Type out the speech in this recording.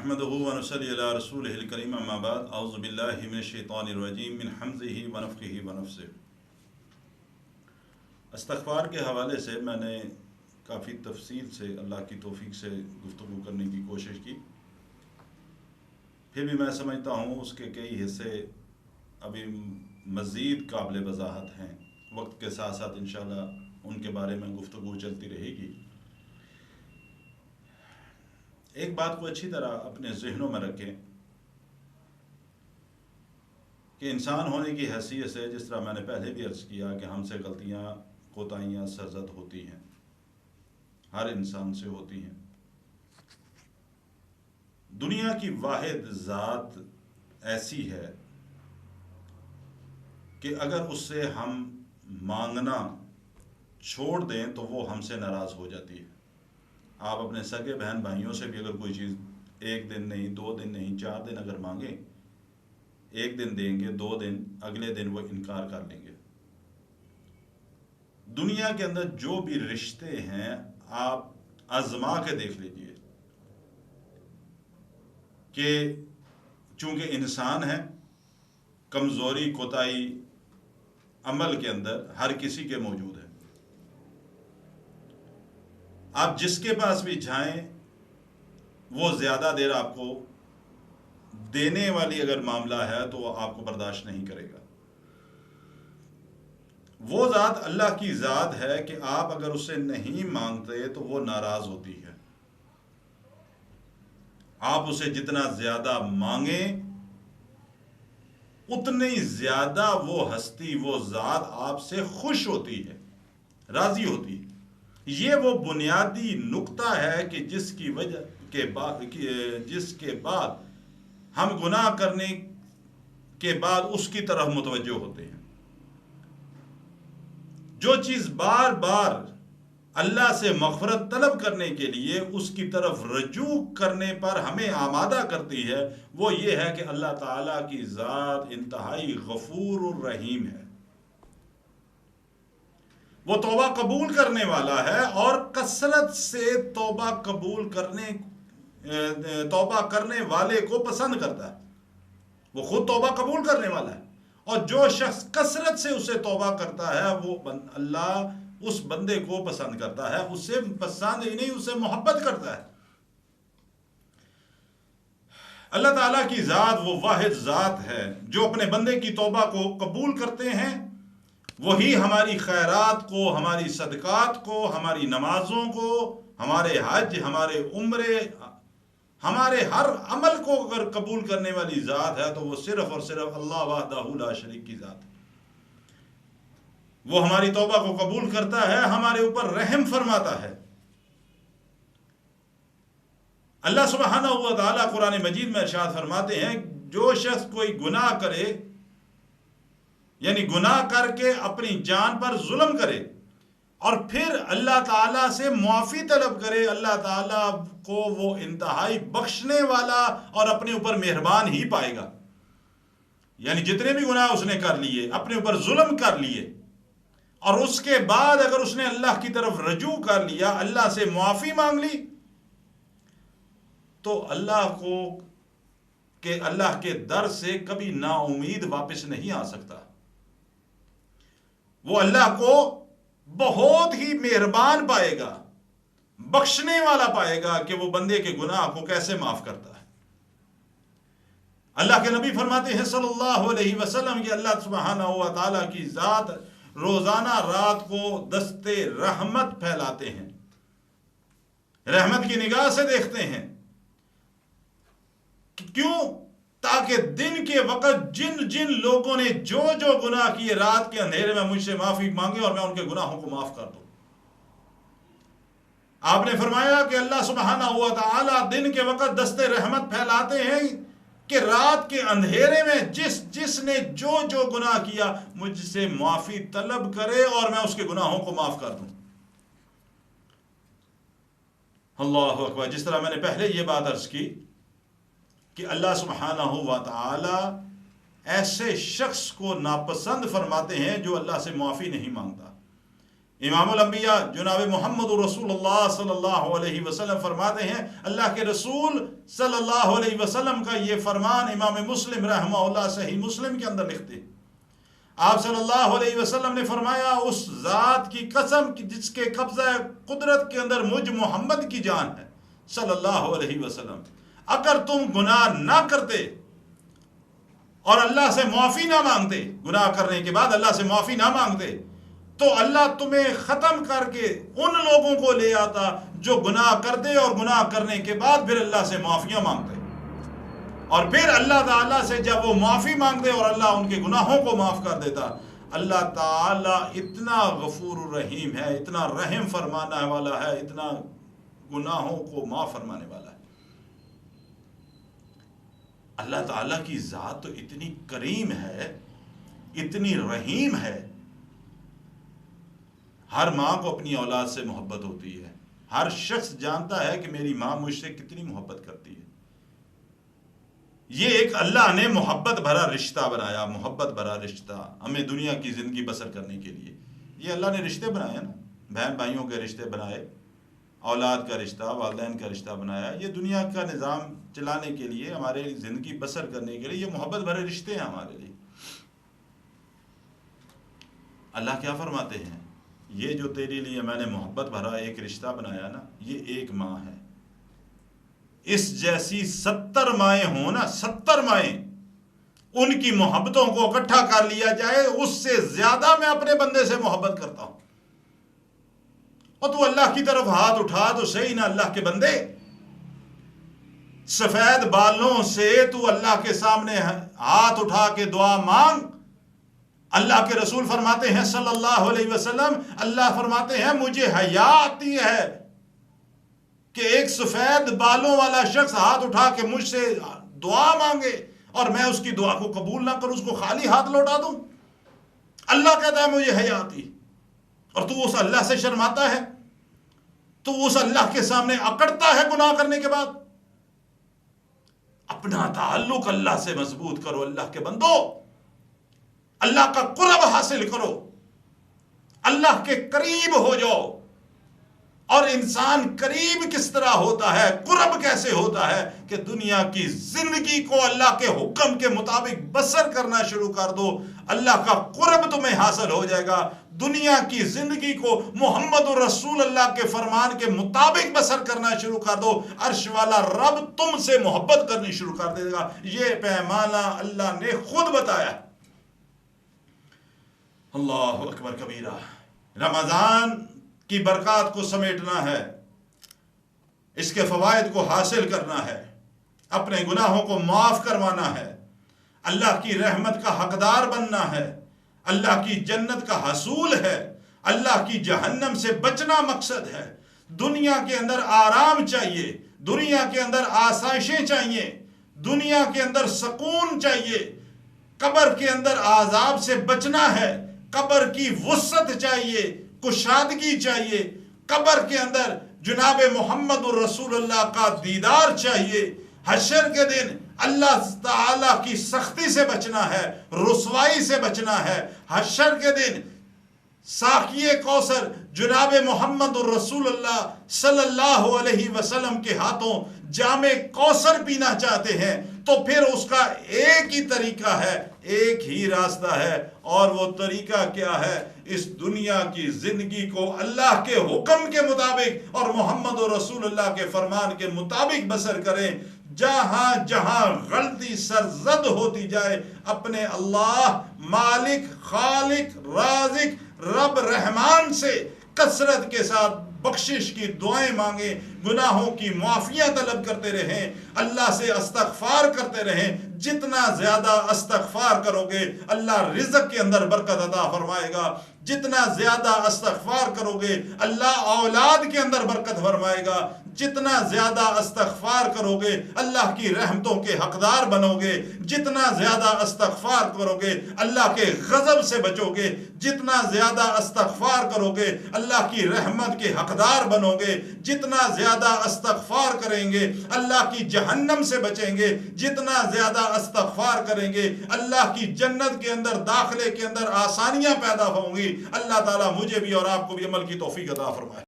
نحمده ونصلي على رسوله الكريم اما بعد اعوذ بالله من الشیطان الرجیم من حمزه ونفخه ونفثه۔ استغفار کے حوالے سے میں نے کافی تفصیل سے اللہ کی توفیق سے گفتگو کرنے کی کوشش کی، پھر بھی میں سمجھتا ہوں اس کے کئی حصے ابھی مزید قابل وضاحت ہیں۔ وقت کے ساتھ ساتھ انشاءاللہ ان کے بارے میں گفتگو چلتی رہے گی۔ ایک بات کو اچھی طرح اپنے ذہنوں میں رکھیں کہ انسان ہونے کی حیثیت سے، جس طرح میں نے پہلے بھی عرض کیا کہ ہم سے غلطیاں کوتاہیاں سرزد ہوتی ہیں، ہر انسان سے ہوتی ہیں۔ دنیا کی واحد ذات ایسی ہے کہ اگر اس سے ہم مانگنا چھوڑ دیں تو وہ ہم سے ناراض ہو جاتی ہے۔ آپ اپنے سگے بہن بھائیوں سے بھی اگر کوئی چیز ایک دن نہیں، 2 دن نہیں، 4 دن اگر مانگیں، 1 دن دیں گے، 2 دن، اگلے دن وہ انکار کر لیں گے۔ دنیا کے اندر جو بھی رشتے ہیں آپ آزما کے دیکھ لیجئے کہ چونکہ انسان ہے، کمزوری کوتاہی عمل کے اندر ہر کسی کے موجود ہے۔ آپ جس کے پاس بھی جائیں وہ زیادہ دیر آپ کو دینے والی اگر معاملہ ہے تو وہ آپ کو برداشت نہیں کرے گا۔ وہ ذات اللہ کی ذات ہے کہ آپ اگر اسے نہیں مانگتے تو وہ ناراض ہوتی ہے۔ آپ اسے جتنا زیادہ مانگیں اتنی زیادہ وہ ہستی، وہ ذات آپ سے خوش ہوتی ہے، راضی ہوتی ہے۔ یہ وہ بنیادی نقطہ ہے کہ جس کی وجہ جس کے بعد ہم گناہ کرنے کے بعد اس کی طرف متوجہ ہوتے ہیں۔ جو چیز بار بار اللہ سے مغفرت طلب کرنے کے لیے اس کی طرف رجوع کرنے پر ہمیں آمادہ کرتی ہے، وہ یہ ہے کہ اللہ تعالیٰ کی ذات انتہائی غفور الرحیم ہے۔ وہ توبہ قبول کرنے والا ہے اور کثرت سے توبہ کرنے والے کو پسند کرتا ہے۔ وہ خود توبہ قبول کرنے والا ہے، اور جو شخص کثرت سے اسے توبہ کرتا ہے وہ اللہ اس بندے کو پسند کرتا ہے، اسے پسند ہی نہیں، اسے محبت کرتا ہے۔ اللہ تعالیٰ کی ذات وہ واحد ذات ہے جو اپنے بندے کی توبہ کو قبول کرتے ہیں۔ وہی ہماری خیرات کو، ہماری صدقات کو، ہماری نمازوں کو، ہمارے حج، ہمارے عمرے، ہمارے ہر عمل کو اگر قبول کرنے والی ذات ہے تو وہ صرف اور صرف اللہ وحدہ لا شریک کی ذات ہے۔ وہ ہماری توبہ کو قبول کرتا ہے، ہمارے اوپر رحم فرماتا ہے۔ اللہ سبحانہ و تعالیٰ قرآن مجید میں ارشاد فرماتے ہیں، جو شخص کوئی گناہ کرے، یعنی گناہ کر کے اپنی جان پر ظلم کرے اور پھر اللہ تعالیٰ سے معافی طلب کرے، اللہ تعالیٰ کو وہ انتہائی بخشنے والا اور اپنے اوپر مہربان ہی پائے گا۔ یعنی جتنے بھی گناہ اس نے کر لیے، اپنے اوپر ظلم کر لیے، اور اس کے بعد اگر اس نے اللہ کی طرف رجوع کر لیا، اللہ سے معافی مانگ لی، تو اللہ کے در سے کبھی نا امید واپس نہیں آ سکتا۔ وہ اللہ کو بہت ہی مہربان پائے گا، بخشنے والا پائے گا کہ وہ بندے کے گناہ کو کیسے معاف کرتا ہے۔ اللہ کے نبی فرماتے ہیں صلی اللہ علیہ وسلم کہ اللہ سبحانہ و تعالیٰ کی ذات روزانہ رات کو دستے رحمت پھیلاتے ہیں، رحمت کی نگاہ سے دیکھتے ہیں۔ کیوں؟ تاکہ دن کے وقت جن لوگوں نے جو گناہ کیے رات کے اندھیرے میں مجھ سے معافی مانگے اور میں ان کے گناہوں کو معاف کر دوں۔ آپ نے فرمایا کہ اللہ سبحانہ و تعالی دن کے وقت دستے رحمت پھیلاتے ہیں کہ رات کے اندھیرے میں جس نے جو گناہ کیا مجھ سے معافی طلب کرے اور میں اس کے گناہوں کو معاف کر دوں۔ اللہ اکبر۔ جس طرح میں نے پہلے یہ بات عرض کی کہ اللہ سبحانہ و تعالی ایسے شخص کو ناپسند فرماتے ہیں جو اللہ سے معافی نہیں مانگتا۔ امام الانبیاء جناب محمد رسول اللہ صلی اللہ علیہ وسلم فرماتے ہیں، اللہ کے رسول صلی اللہ علیہ وسلم کا یہ فرمان امام مسلم رحمہ اللہ صحیح مسلم کے اندر لکھتے، آپ صلی اللہ علیہ وسلم نے فرمایا، اس ذات کی قسم جس کے قبضہ قدرت کے اندر مجھ محمد کی جان ہے صلی اللہ علیہ وسلم، اگر تم گناہ نہ کرتے اور اللہ سے معافی نہ مانگتے، گناہ کرنے کے بعد اللہ سے معافی نہ مانگتے، تو اللہ تمہیں ختم کر کے ان لوگوں کو لے آتا جو گناہ کرتے اور گناہ کرنے کے بعد پھر اللہ سے معافیاں مانگتے، اور پھر اللہ تعالیٰ سے جب وہ معافی مانگتے اور اللہ ان کے گناہوں کو معاف کر دیتا۔ اللہ تعالیٰ اتنا غفور الرحیم ہے، اتنا رحم فرمانے والا ہے، اتنا گناہوں کو معاف فرمانے والا ہے۔ اللہ تعالیٰ کی ذات تو اتنی کریم ہے، اتنی رحیم ہے۔ ہر ماں کو اپنی اولاد سے محبت ہوتی ہے، ہر شخص جانتا ہے کہ میری ماں مجھ سے کتنی محبت کرتی ہے۔ یہ ایک اللہ نے محبت بھرا رشتہ بنایا، محبت بھرا رشتہ ہمیں دنیا کی زندگی بسر کرنے کے لیے۔ یہ اللہ نے رشتے بنائے نا، بہن بھائیوں کے رشتے بنائے، اولاد کا رشتہ، والدین کا رشتہ بنایا۔ یہ دنیا کا نظام چلانے کے لیے، ہمارے زندگی بسر کرنے کے لیے یہ محبت بھرے رشتے ہیں ہمارے لیے۔ اللہ کیا فرماتے ہیں؟ یہ جو تیرے لیے میں نے محبت بھرا ایک رشتہ بنایا نا، یہ ایک ماں ہے، اس جیسی 70 مائیں ہوں نا، 70 مائیں، ان کی محبتوں کو اکٹھا کر لیا جائے، اس سے زیادہ میں اپنے بندے سے محبت کرتا ہوں۔ اور تو اللہ کی طرف ہاتھ اٹھا تو صحیح نا اللہ کے بندے، سفید بالوں سے تو اللہ کے سامنے ہاتھ اٹھا کے دعا مانگ۔ اللہ کے رسول فرماتے ہیں صلی اللہ علیہ وسلم، اللہ فرماتے ہیں مجھے حیا آتی ہے کہ ایک سفید بالوں والا شخص ہاتھ اٹھا کے مجھ سے دعا مانگے اور میں اس کی دعا کو قبول نہ کروں، اس کو خالی ہاتھ لوٹا دوں۔ اللہ کہتا ہے مجھے حیا آتی، اور تو اس اللہ سے شرماتا ہے، تو اس اللہ کے سامنے اکڑتا ہے گناہ کرنے کے بعد۔ اپنا تعلق اللہ سے مضبوط کرو اللہ کے بندو، اللہ کا قرب حاصل کرو، اللہ کے قریب ہو جاؤ۔ اور انسان قریب کس طرح ہوتا ہے، قرب کیسے ہوتا ہے کہ دنیا کی زندگی کو اللہ کے حکم کے مطابق بسر کرنا شروع کر دو، اللہ کا قرب تمہیں حاصل ہو جائے گا۔ دنیا کی زندگی کو محمد رسول اللہ کے فرمان کے مطابق بسر کرنا شروع کر دو، عرش والا رب تم سے محبت کرنی شروع کر دے گا۔ یہ پیمانہ اللہ نے خود بتایا۔ اللہ اکبر کبیرہ۔ رمضان کی برکات کو سمیٹنا ہے، اس کے فوائد کو حاصل کرنا ہے، اپنے گناہوں کو معاف کروانا ہے، اللہ کی رحمت کا حقدار بننا ہے، اللہ کی جنت کا حصول ہے، اللہ کی جہنم سے بچنا مقصد ہے۔ دنیا کے اندر آرام چاہیے، دنیا کے اندر آسائشیں چاہیے، دنیا کے اندر سکون چاہیے، قبر کے اندر عذاب سے بچنا ہے، قبر کی وسعت چاہیے، کشادگی چاہیے، قبر کے اندر جناب محمد الرسول اللہ کا دیدار چاہیے، حشر کے دن اللہ تعالیٰ کی سختی سے بچنا ہے، رسوائی سے بچنا ہے، حشر کے دن ساقی کوثر جناب محمد الرسول اللہ صلی اللہ علیہ وسلم کے ہاتھوں جام کوثر پینا چاہتے ہیں تو پھر اس کا ایک ہی طریقہ ہے، ایک ہی راستہ ہے، اور وہ طریقہ کیا ہے؟ اس دنیا کی زندگی کو اللہ کے حکم کے مطابق اور محمد رسول اللہ کے فرمان کے مطابق بسر کریں۔ جہاں جہاں غلطی سرزد ہوتی جائے، اپنے اللہ مالک خالق رازق رب رحمان سے کثرت کے ساتھ بخشش کی دعائیں مانگیں، گناہوں کی معافیاں طلب کرتے رہیں، اللہ سے استغفار کرتے رہیں۔ جتنا زیادہ استغفار کرو گے اللہ رزق کے اندر برکت عطا فرمائے گا، جتنا زیادہ استغفار کرو گے اللہ اولاد کے اندر برکت فرمائے گا، جتنا زیادہ استغفار کرو گے اللہ کی رحمتوں کے حقدار بنو گے، جتنا زیادہ استغفار کرو گے اللہ کے غضب سے بچو گے، جتنا زیادہ استغفار کرو گے اللہ کی رحمت کے حقدار بنو گے، جتنا زیادہ زیادہ استغفار کریں گے اللہ کی جہنم سے بچیں گے، جتنا زیادہ استغفار کریں گے اللہ کی جنت کے اندر داخلے کے اندر آسانیاں پیدا ہوں گی۔ اللہ تعالیٰ مجھے بھی اور آپ کو بھی عمل کی توفیق عطا فرمائے۔